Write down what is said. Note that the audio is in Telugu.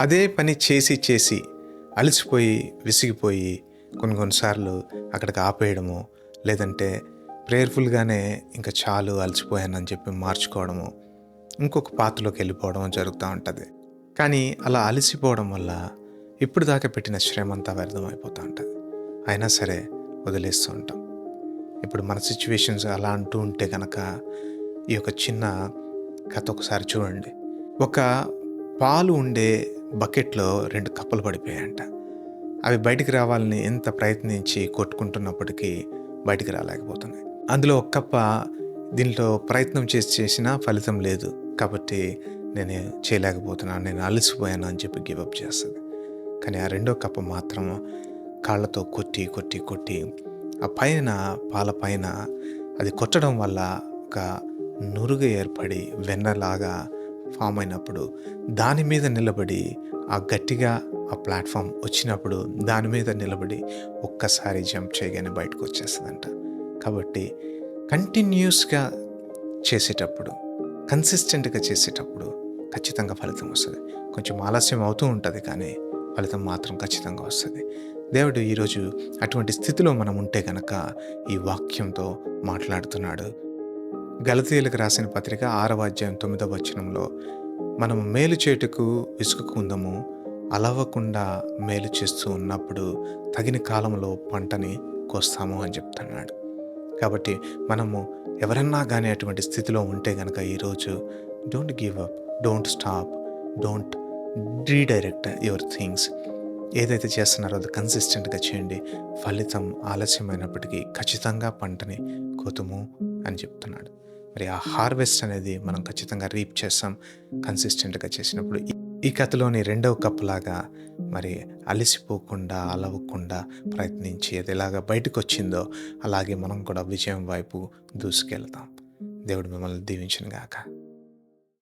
అదే పని చేసి చేసి అలసిపోయి విసిగిపోయి కొన్నిసార్లు అక్కడికి ఆపేయడము, లేదంటే ప్రేయర్ఫుల్గానే ఇంకా చాలు అలసిపోయానని చెప్పి మార్చుకోవడము, ఇంకొక పాత్రలోకి వెళ్ళిపోవడం జరుగుతూ ఉంటుంది. కానీ అలా అలసిపోవడం వల్ల ఇప్పుడు దాకా పెట్టిన శ్రమ అంతా వ్యర్థం అయిపోతూ ఉంటుంది. అయినా సరే వదిలేస్తూ ఉంటాం. ఇప్పుడు మన సిచ్యువేషన్స్ అలా అంటూ ఉంటే కనుక ఈ యొక్క చిన్న కథ ఒకసారి చూడండి. ఒక పాలు ఉండే బకెట్లో 2 కప్పలు పడిపోయాయంట. అవి బయటికి రావాలని ఎంత ప్రయత్నించి కొట్టుకుంటున్నప్పటికీ బయటికి రాలేకపోతున్నాయి. అందులో ఒక కప్ప దీంట్లో ప్రయత్నం చేసినా ఫలితం లేదు, కాబట్టి నేను చేయలేకపోతున్నాను, నేను అలసిపోయాను అని చెప్పి గివప్ చేస్తుంది. కానీ ఆ రెండో కప్ప మాత్రం కాళ్ళతో కొట్టి కొట్టి కొట్టి ఆ పైన పాల పైన అది కొట్టడం వల్ల ఒక నురుగు ఏర్పడి వెన్నలాగా ఫామ్ అయినప్పుడు దాని మీద నిలబడి ఆ గట్టిగా ఆ ప్లాట్ఫామ్ వచ్చినప్పుడు దాని మీద నిలబడి ఒక్కసారి జంప్ చేయగానే బయటకు వచ్చేస్తుందంట. కాబట్టి కంటిన్యూస్గా చేసేటప్పుడు, కన్సిస్టెంట్గా చేసేటప్పుడు ఖచ్చితంగా ఫలితం వస్తుంది. కొంచెం ఆలస్యం అవుతూ ఉంటుంది, కానీ ఫలితం మాత్రం ఖచ్చితంగా వస్తుంది. దేవుడు ఈరోజు అటువంటి స్థితిలో మనం ఉంటే కనుక ఈ వాక్యంతో మాట్లాడుతున్నాడు. గలతీయులకు రాసిన పత్రిక 6వ అధ్యాయం 9వ వచనంలో, మనము మేలు చేయుటకు విసుగుకుందాము, అలవకుండా మేలు చేస్తూ ఉన్నప్పుడు తగిన కాలంలో పంటని కోస్తాము అని చెప్తున్నాడు. కాబట్టి మనము ఎవరన్నా కానీ అటువంటి స్థితిలో ఉంటే కనుక ఈరోజు don't give up, don't stop, don't redirect your things. ఏదైతే చేస్తున్నారో అది కన్సిస్టెంట్గా చేయండి. ఫలితం ఆలస్యమైనప్పటికీ ఖచ్చితంగా పంటని కోతుము అని చెప్తున్నాడు. మరి ఆ హార్వెస్ట్ అనేది మనం ఖచ్చితంగా రీప్ చేస్తాం కన్సిస్టెంట్గా చేసినప్పుడు. ఈ కథలోని రెండవ కప్పులాగా మరి అలసిపోకుండా అలవకుండా ప్రయత్నించి అది ఎలాగా బయటకు వచ్చిందో అలాగే మనం కూడా విజయం వైపు దూసుకెళ్తాం. దేవుడు మిమ్మల్ని దీవించును గాక.